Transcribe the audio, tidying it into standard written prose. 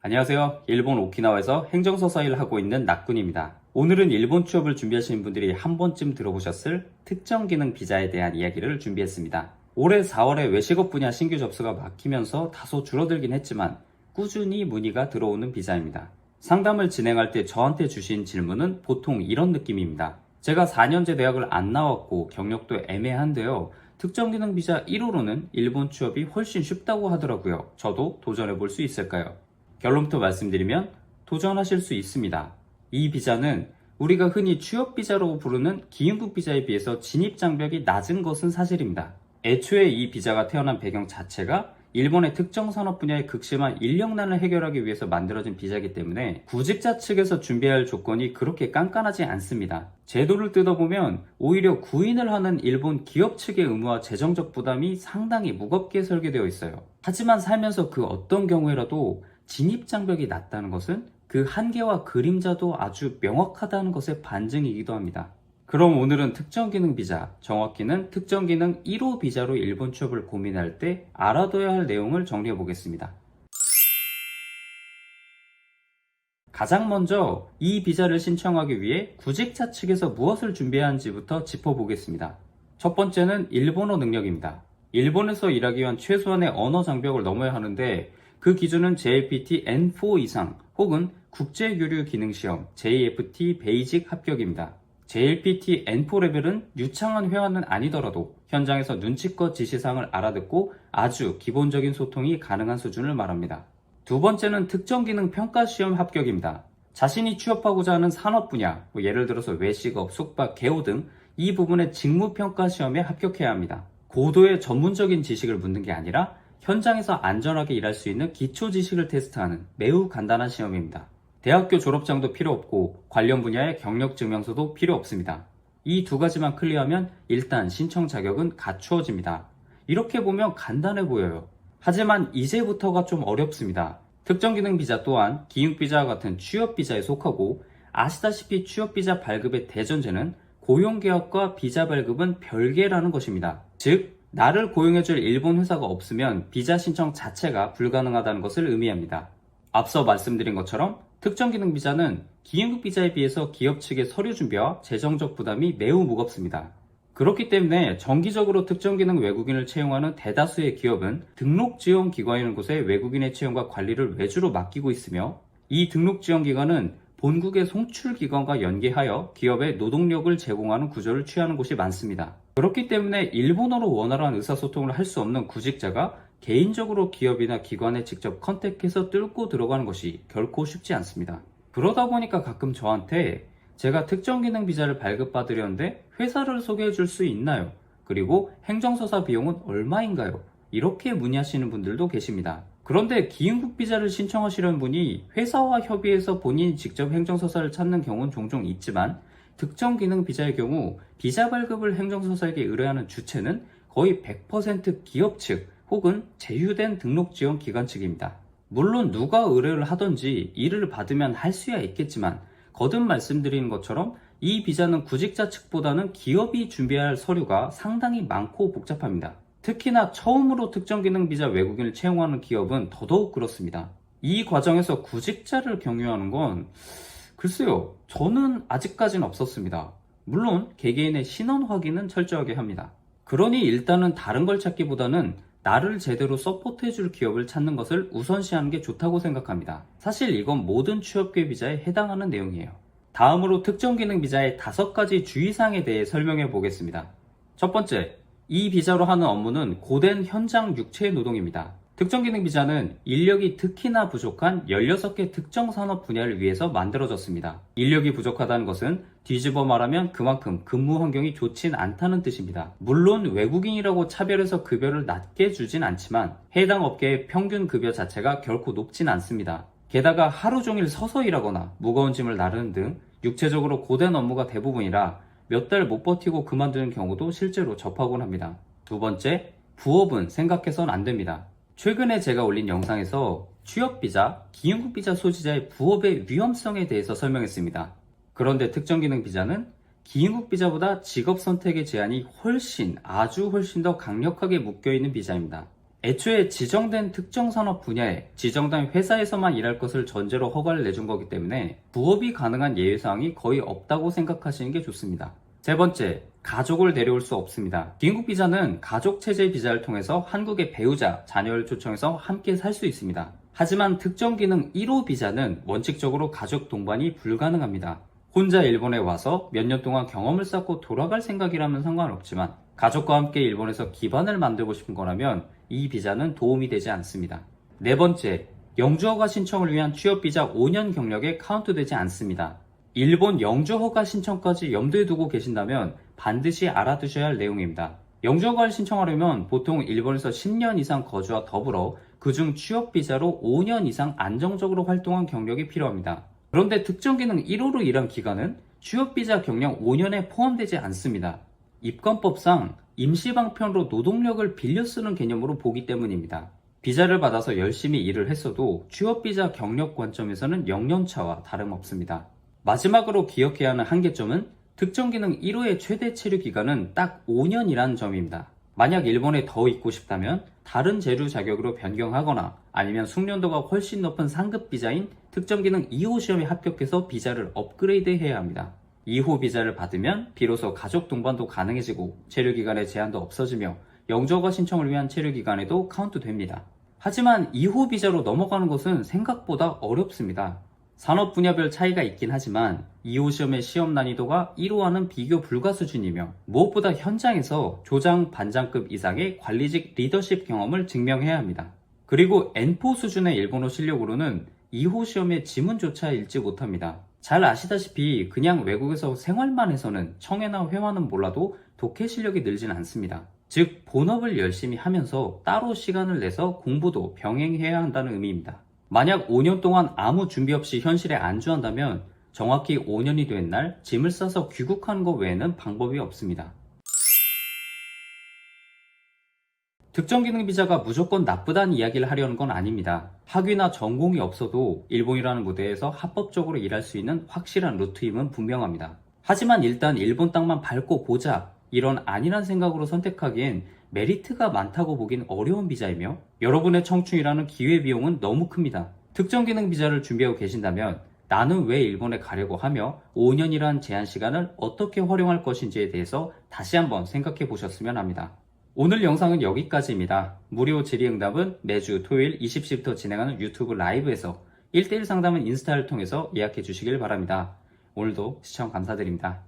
안녕하세요. 일본 오키나와에서 행정서사 일을 하고 있는 낙군입니다. 오늘은 일본 취업을 준비하시는 분들이 한 번쯤 들어보셨을 특정기능 비자에 대한 이야기를 준비했습니다. 올해 4월에 외식업 분야 신규 접수가 막히면서 다소 줄어들긴 했지만 꾸준히 문의가 들어오는 비자입니다. 상담을 진행할 때 저한테 주신 질문은 보통 이런 느낌입니다. 제가 4년제 대학을 안 나왔고 경력도 애매한데요. 특정기능 비자 1호로는 일본 취업이 훨씬 쉽다고 하더라고요. 저도 도전해 볼 수 있을까요? 결론부터 말씀드리면 도전하실 수 있습니다. 이 비자는 우리가 흔히 취업 비자로 부르는 기흥국 비자에 비해서 진입 장벽이 낮은 것은 사실입니다. 애초에 이 비자가 태어난 배경 자체가 일본의 특정 산업 분야의 극심한 인력난을 해결하기 위해서 만들어진 비자이기 때문에 구직자 측에서 준비해야 할 조건이 그렇게 깐깐하지 않습니다. 제도를 뜯어보면 오히려 구인을 하는 일본 기업 측의 의무와 재정적 부담이 상당히 무겁게 설계되어 있어요. 하지만 살면서 그 어떤 경우에라도 진입 장벽이 낮다는 것은 그 한계와 그림자도 아주 명확하다는 것의 반증이기도 합니다. 그럼 오늘은 특정기능 비자, 정확히는 특정기능 1호 비자로 일본 취업을 고민할 때 알아둬야 할 내용을 정리해 보겠습니다. 가장 먼저 이 비자를 신청하기 위해 구직자 측에서 무엇을 준비해야 하는지부터 짚어보겠습니다. 첫 번째는 일본어 능력입니다. 일본에서 일하기 위한 최소한의 언어 장벽을 넘어야 하는데 그 기준은 JLPT N4 이상 혹은 국제교류 기능시험 JFT 베이직 합격입니다. JLPT N4 레벨은 유창한 회화는 아니더라도 현장에서 눈치껏 지시사항을 알아듣고 아주 기본적인 소통이 가능한 수준을 말합니다. 두 번째는 특정기능 평가시험 합격입니다. 자신이 취업하고자 하는 산업 분야, 예를 들어서 외식업, 숙박, 개호 등 이 부분의 직무평가시험에 합격해야 합니다. 고도의 전문적인 지식을 묻는 게 아니라 현장에서 안전하게 일할 수 있는 기초 지식을 테스트하는 매우 간단한 시험입니다. 대학교 졸업장도 필요 없고 관련 분야의 경력 증명서도 필요 없습니다. 이 두 가지만 클리어하면 일단 신청 자격은 갖추어집니다. 이렇게 보면 간단해 보여요. 하지만 이제부터가 좀 어렵습니다. 특정기능 비자 또한 기흥비자와 같은 취업비자에 속하고 아시다시피 취업비자 발급의 대전제는 고용계약과 비자 발급은 별개라는 것입니다. 즉 나를 고용해줄 일본 회사가 없으면 비자 신청 자체가 불가능하다는 것을 의미합니다. 앞서 말씀드린 것처럼 특정기능 비자는 기흥국 비자에 비해서 기업 측의 서류 준비와 재정적 부담이 매우 무겁습니다. 그렇기 때문에 정기적으로 특정기능 외국인을 채용하는 대다수의 기업은 등록지원기관이라는 곳에 외국인의 채용과 관리를 외주로 맡기고 있으며 이 등록지원기관은 본국의 송출기관과 연계하여 기업에 노동력을 제공하는 구조를 취하는 곳이 많습니다. 그렇기 때문에 일본어로 원활한 의사소통을 할 수 없는 구직자가 개인적으로 기업이나 기관에 직접 컨택해서 뚫고 들어가는 것이 결코 쉽지 않습니다. 그러다 보니까 가끔 저한테 제가 특정기능 비자를 발급받으려는데 회사를 소개해 줄 수 있나요? 그리고 행정서사 비용은 얼마인가요? 이렇게 문의하시는 분들도 계십니다. 그런데 기흥국 비자를 신청하시려는 분이 회사와 협의해서 본인이 직접 행정서사를 찾는 경우는 종종 있지만 특정기능 비자의 경우 비자 발급을 행정서사에게 의뢰하는 주체는 거의 100% 기업 측 혹은 제휴된 등록지원기관 측입니다. 물론 누가 의뢰를 하든지 일을 받으면 할 수야 있겠지만 거듭 말씀드리는 것처럼 이 비자는 구직자 측보다는 기업이 준비해야 할 서류가 상당히 많고 복잡합니다. 특히나 처음으로 특정기능 비자 외국인을 채용하는 기업은 더더욱 그렇습니다. 이 과정에서 구직자를 경유하는 건 글쎄요, 저는 아직까지는 없었습니다. 물론 개개인의 신원 확인은 철저하게 합니다. 그러니 일단은 다른 걸 찾기보다는 나를 제대로 서포트해줄 기업을 찾는 것을 우선시하는 게 좋다고 생각합니다. 사실 이건 모든 취업계 비자에 해당하는 내용이에요. 다음으로 특정기능 비자의 5가지 주의사항에 대해 설명해 보겠습니다. 첫 번째, 이 비자로 하는 업무는 고된 현장 육체 노동입니다. 특정기능 비자는 인력이 특히나 부족한 16개 특정 산업 분야를 위해서 만들어졌습니다. 인력이 부족하다는 것은 뒤집어 말하면 그만큼 근무 환경이 좋진 않다는 뜻입니다. 물론 외국인이라고 차별해서 급여를 낮게 주진 않지만 해당 업계의 평균 급여 자체가 결코 높진 않습니다. 게다가 하루 종일 서서 일하거나 무거운 짐을 나르는 등 육체적으로 고된 업무가 대부분이라 몇 달 못 버티고 그만두는 경우도 실제로 접하곤 합니다. 두 번째, 부업은 생각해선 안 됩니다. 최근에 제가 올린 영상에서 취업비자, 기흥국 비자 소지자의 부업의 위험성에 대해서 설명했습니다. 그런데 특정기능 비자는 기흥국 비자보다 직업 선택의 제한이 아주 훨씬 더 강력하게 묶여있는 비자입니다. 애초에 지정된 특정 산업 분야에 지정된 회사에서만 일할 것을 전제로 허가를 내준 거기 때문에 부업이 가능한 예외사항이 거의 없다고 생각하시는 게 좋습니다. 세 번째, 가족을 데려올 수 없습니다. 긴급 비자는 가족 체제 비자를 통해서 한국의 배우자, 자녀를 초청해서 함께 살 수 있습니다. 하지만 특정 기능 1호 비자는 원칙적으로 가족 동반이 불가능합니다. 혼자 일본에 와서 몇 년 동안 경험을 쌓고 돌아갈 생각이라면 상관없지만 가족과 함께 일본에서 기반을 만들고 싶은 거라면 이 비자는 도움이 되지 않습니다. 네 번째, 영주허가 신청을 위한 취업비자 5년 경력에 카운트되지 않습니다. 일본 영주허가 신청까지 염두에 두고 계신다면 반드시 알아두셔야 할 내용입니다. 영주허가를 신청하려면 보통 일본에서 10년 이상 거주와 더불어 그중 취업비자로 5년 이상 안정적으로 활동한 경력이 필요합니다. 그런데 특정 기능 1호로 일한 기간은 취업비자 경력 5년에 포함되지 않습니다. 입건법상 임시방편으로 노동력을 빌려 쓰는 개념으로 보기 때문입니다. 비자를 받아서 열심히 일을 했어도 취업비자 경력 관점에서는 0년차와 다름없습니다. 마지막으로 기억해야 하는 한계점은 특정 기능 1호의 최대 체류 기간은 딱 5년이라는 점입니다. 만약 일본에 더 있고 싶다면 다른 재류 자격으로 변경하거나 아니면 숙련도가 훨씬 높은 상급 비자인 특정 기능 2호 시험에 합격해서 비자를 업그레이드 해야 합니다. 2호 비자를 받으면 비로소 가족 동반도 가능해지고 체류 기간의 제한도 없어지며 영주허가 신청을 위한 체류 기간에도 카운트 됩니다. 하지만 2호 비자로 넘어가는 것은 생각보다 어렵습니다. 산업 분야별 차이가 있긴 하지만 2호 시험의 시험 난이도가 1호와는 비교 불가 수준이며 무엇보다 현장에서 조장 반장급 이상의 관리직 리더십 경험을 증명해야 합니다. 그리고 N4 수준의 일본어 실력으로는 2호 시험의 지문조차 읽지 못합니다. 잘 아시다시피 그냥 외국에서 생활만 해서는 청해나 회화는 몰라도 독해 실력이 늘진 않습니다. 즉 본업을 열심히 하면서 따로 시간을 내서 공부도 병행해야 한다는 의미입니다. 만약 5년 동안 아무 준비 없이 현실에 안주한다면 정확히 5년이 된 날 짐을 싸서 귀국하는 것 외에는 방법이 없습니다. 특정 기능 비자가 무조건 나쁘다는 이야기를 하려는 건 아닙니다. 학위나 전공이 없어도 일본이라는 무대에서 합법적으로 일할 수 있는 확실한 루트임은 분명합니다. 하지만 일단 일본 땅만 밟고 보자 이런 안일한 생각으로 선택하기엔 메리트가 많다고 보긴 어려운 비자이며 여러분의 청춘이라는 기회비용은 너무 큽니다. 특정 기능 비자를 준비하고 계신다면 나는 왜 일본에 가려고 하며 5년이란 제한 시간을 어떻게 활용할 것인지에 대해서 다시 한번 생각해 보셨으면 합니다. 오늘 영상은 여기까지입니다. 무료 질의응답은 매주 토요일 20시부터 진행하는 유튜브 라이브에서 1대1 상담은 인스타를 통해서 예약해 주시길 바랍니다. 오늘도 시청 감사드립니다.